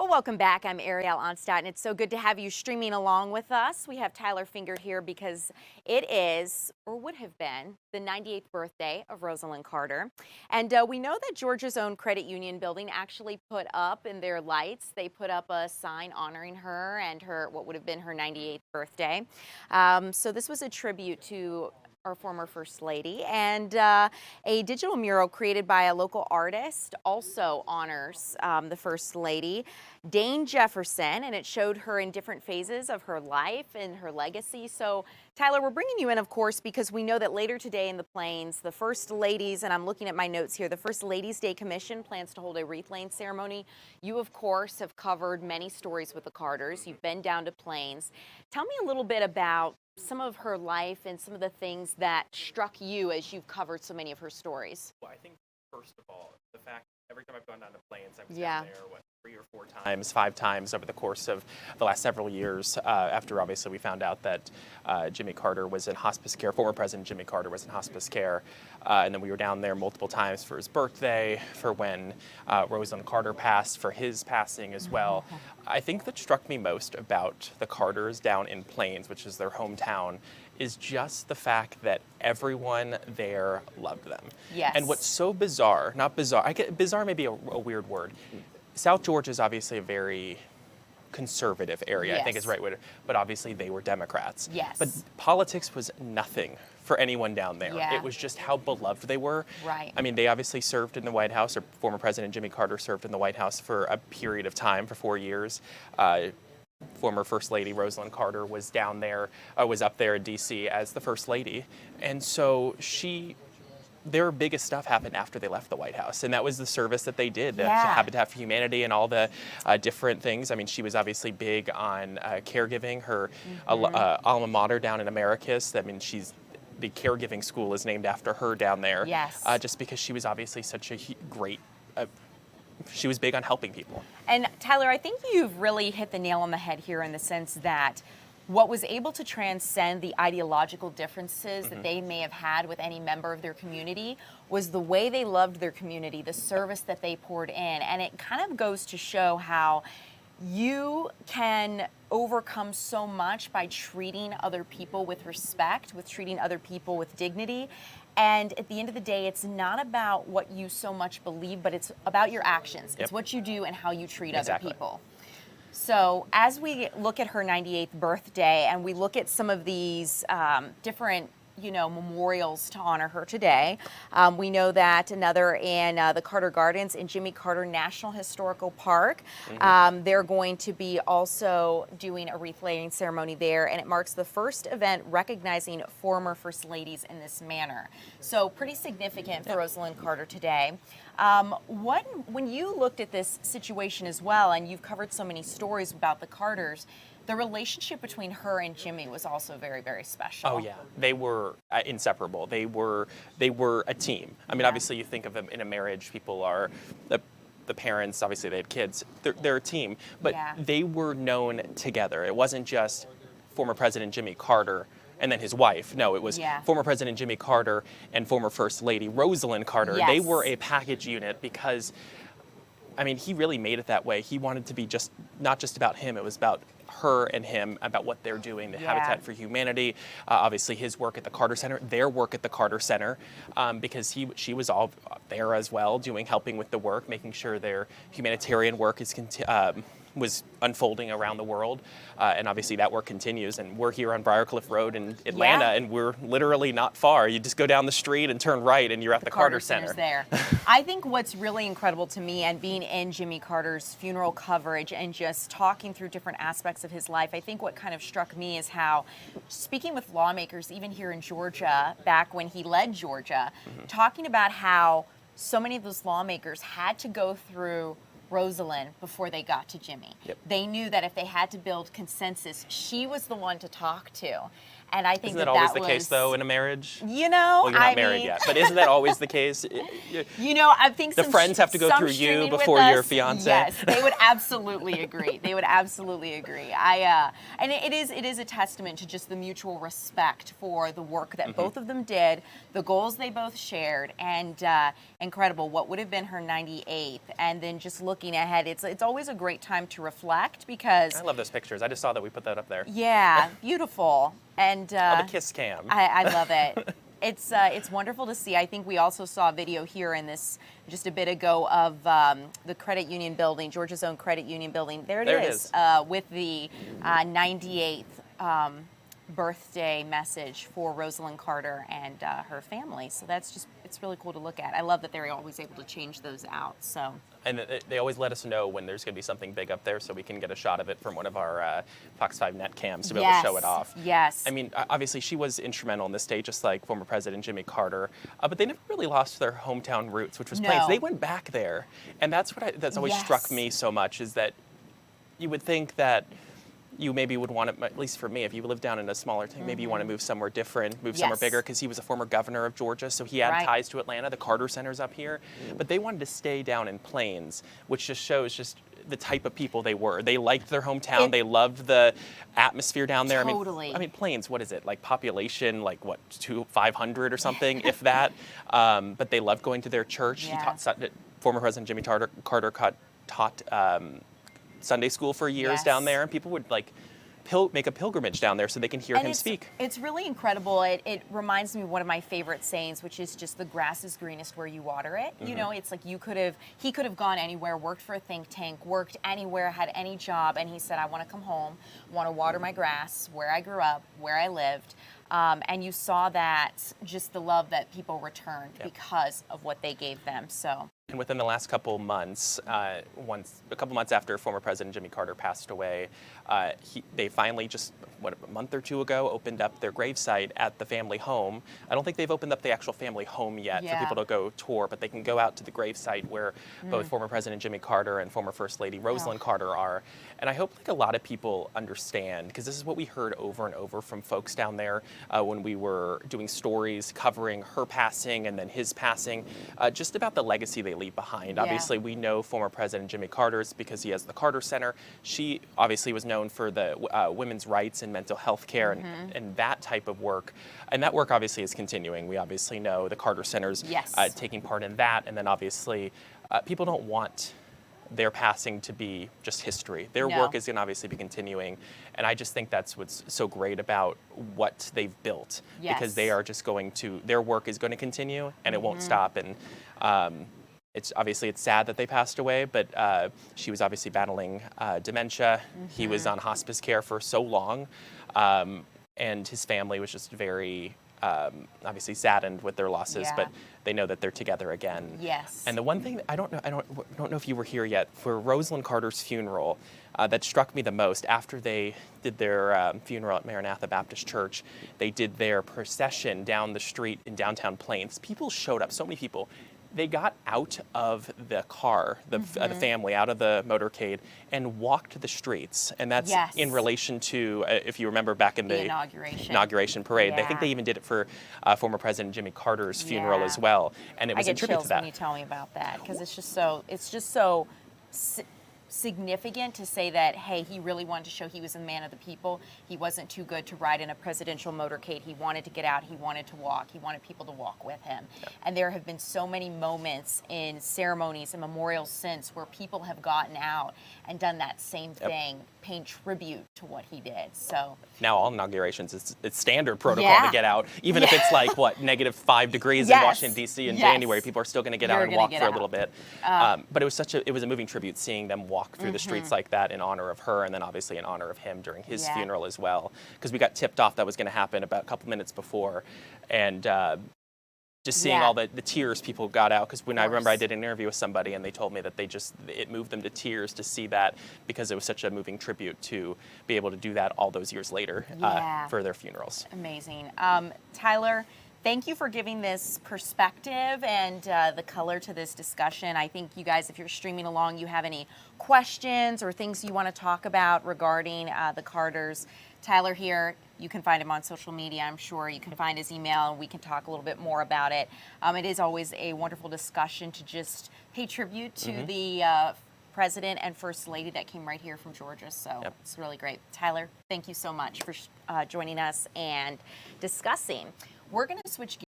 Well, welcome back. I'm Ariel Onstadt, and it's so good to have you streaming along with us. We have Tyler fingered here because it is, or would have been, the 98th birthday of Rosalynn Carter. And we know that Georgia's own credit union building actually put up in their lights, they put up a sign honoring her and her, what would have been her 98th birthday. So this was a tribute to our former First Lady, and a digital mural created by a local artist also honors the First Lady, Dane Jefferson, and it showed her in different phases of her life and her legacy. So Tyler, we're bringing you in, of course, because we know that later today in the Plains, the First Ladies, and I'm looking at my notes here, the First Ladies Day Commission plans to hold a wreath-laying ceremony. You, of course, have covered many stories with the Carters. You've been down to Plains. Tell me a little bit about some of her life and some of the things that struck you as you've covered so many of her stories. Well, I think, first of all, the fact every time I've gone down to Plains, I was down there, 3 or 4 times, 5 times over the course of the last several years, after obviously we found out that Jimmy Carter was in hospice care, former President Jimmy Carter was in hospice care, and then we were down there multiple times for his birthday, for when Rosalynn Carter passed, for his passing as well. I think that struck me most about the Carters down in Plains, which is their hometown, is just the fact that everyone there loved them. Yes. And what's so bizarre, not bizarre, bizarre may be a weird word. South Georgia is obviously a very conservative area, yes. I think is the right way to, but obviously they were Democrats. Yes. But politics was nothing for anyone down there. Yeah. It was just how beloved they were. Right. I mean, they obviously served in the White House, or former President Jimmy Carter served in the White House for a period of time, for 4 years. Former First Lady Rosalynn Carter was down there, was up there in D.C. as the First Lady. And so their biggest stuff happened after they left the White House, and that was the service that they did, the Habitat for Humanity and all the different things. I mean, she was obviously big on caregiving. Her alma mater down in Americus, I mean, the caregiving school is named after her down there. Yes. Just because she was obviously such a great, she was big on helping people. And Tyler, I think you've really hit the nail on the head here in the sense that what was able to transcend the ideological differences that they may have had with any member of their community was the way they loved their community, the service that they poured in. And it kind of goes to show how you can overcome so much by treating other people with respect, with treating other people with dignity. And at the end of the day, it's not about what you so much believe, but it's about your actions. Yep. It's what you do and how you treat Exactly. other people. So as we look at her 98th birthday and we look at some of these different memorials to honor her today. We know that another in the Carter Gardens in Jimmy Carter National Historical Park. They're going to be also doing a wreath-laying ceremony there, and it marks the first event recognizing former First Ladies in this manner. So pretty significant for Rosalynn Carter today. When you looked at this situation as well, and you've covered so many stories about the Carters, the relationship between her and Jimmy was also very, very special. Oh yeah, they were inseparable. They were a team. I mean, obviously you think of them in a marriage, people are, the parents, obviously they had kids, they're a team, but they were known together. It wasn't just former President Jimmy Carter and then his wife. No, it was former President Jimmy Carter and former First Lady Rosalynn Carter. Yes. They were a package unit because, I mean, he really made it that way. He wanted to be not just about him, it was about her and him, about what they're doing, the Habitat for Humanity, obviously his work at the Carter Center, their work at the Carter Center, because she was all there as well, helping with the work, making sure their humanitarian work was unfolding around the world, and obviously that work continues. And we're here on Briarcliff Road in Atlanta, and we're literally not far. You just go down the street and turn right, and you're at the Carter Center. There. I think what's really incredible to me, and being in Jimmy Carter's funeral coverage and just talking through different aspects of his life, I think what kind of struck me is how, speaking with lawmakers, even here in Georgia, back when he led Georgia, talking about how so many of those lawmakers had to go through Rosalynn before they got to Jimmy. Yep. They knew that if they had to build consensus, she was the one to talk to. And I think isn't that always the case, though, in a marriage? You know, well, you're not married yet, but isn't that always the case? You know, I think the friends have to go through you before your fiance. Yes, they would absolutely agree. They would absolutely agree. And it is a testament to just the mutual respect for the work that both of them did, the goals they both shared, and incredible. What would have been her 98th, and then just looking ahead, it's always a great time to reflect because I love those pictures. I just saw that we put that up there. Yeah, beautiful. And the kiss cam. I love it. It's wonderful to see. I think we also saw a video here in this just a bit ago of the credit union building, Georgia's own credit union building. There it is. With the 98th birthday message for Rosalynn Carter and her family. So it's really cool to look at. I love that they're always able to change those out. So. And they always let us know when there's going to be something big up there so we can get a shot of it from one of our Fox 5 net cams to be able to show it off. Yes. I mean, obviously she was instrumental in this day, just like former President Jimmy Carter, but they never really lost their hometown roots, which was Plains. They went back there. And that's always struck me so much, is that you would think that you maybe would want to, at least for me, if you live down in a smaller town, maybe you want to move somewhere different, somewhere bigger, because he was a former governor of Georgia, so he had ties to Atlanta. The Carter Center's up here. But they wanted to stay down in Plains, which just shows just the type of people they were. They liked their hometown. They loved the atmosphere down there. Totally. I mean, Plains, what is it? Like population, like what, 500 or something, if that. But they loved going to their church. Yeah. He taught, former President Jimmy Carter taught Sunday school for years down there, and people would make a pilgrimage down there so they can hear him speak. It's really incredible. It reminds me of one of my favorite sayings, which is just the grass is greenest where you water it. You know, it's like he could have gone anywhere, worked for a think tank, worked anywhere, had any job, and he said, I want to come home, want to water my grass where I grew up, where I lived. And you saw that, just the love that people returned because of what they gave them. So. And within the last couple months, a couple months after former President Jimmy Carter passed away, they finally just, a month or two ago, opened up their gravesite at the family home. I don't think they've opened up the actual family home yet for people to go tour, but they can go out to the gravesite where both former President Jimmy Carter and former First Lady Rosalynn Carter are. And I hope a lot of people understand, because this is what we heard over and over from folks down there when we were doing stories covering her passing and then his passing, just about the legacy they leave behind. Obviously, we know former President Jimmy Carter's because he has the Carter Center. She obviously was known for the women's rights and mental health care and that type of work. And that work obviously is continuing. We obviously know the Carter Center's taking part in that. And then obviously, people don't want their passing to be just history. Their work is going to obviously be continuing. And I just think that's what's so great about what they've built. Because they are just their work is going to continue and it won't stop. And it's sad that they passed away, but she was obviously battling dementia. He was on hospice care for so long. And his family was just very obviously saddened with their losses, but they know that they're together again. Yes. And the one thing I don't know if you were here yet, for Rosalynn Carter's funeral, that struck me the most, after they did their funeral at Maranatha Baptist Church, they did their procession down the street in downtown Plains. People showed up, so many people. They got out of the car, the family, out of the motorcade, and walked the streets. And that's in relation to, if you remember back in the inauguration parade. I think they even did it for former President Jimmy Carter's funeral as well. And it was a tribute to that. I get chills when you tell me about that, because it's just so significant to say that, hey, he really wanted to show he was a man of the people. He wasn't too good to ride in a presidential motorcade. He wanted to get out. He wanted to walk. He wanted people to walk with him. And there have been so many moments in ceremonies and memorials since where people have gotten out and done that same thing, paying tribute to what he did. So now all inaugurations, it's standard protocol to get out, even if it's like -5 degrees in Washington D.C. in January. People are still going to get out and walk for a little bit. But it was a moving tribute seeing them walk through the streets like that in honor of her, and then obviously in honor of him during his funeral as well. Because we got tipped off that was going to happen about a couple minutes before, and just seeing all the tears people got out. Because when I remember I did an interview with somebody and they told me that it moved them to tears to see that, because it was such a moving tribute to be able to do that all those years later for their funerals. Amazing. Tyler, Thank you for giving this perspective and the color to this discussion. I think you guys, if you're streaming along, you have any questions or things you want to talk about regarding the Carters. Tyler here, you can find him on social media, I'm sure. You can find his email, and we can talk a little bit more about it. It is always a wonderful discussion to just pay tribute to the President and First Lady that came right here from Georgia, so it's really great. Tyler, thank you so much for joining us and discussing. We're going to switch gears.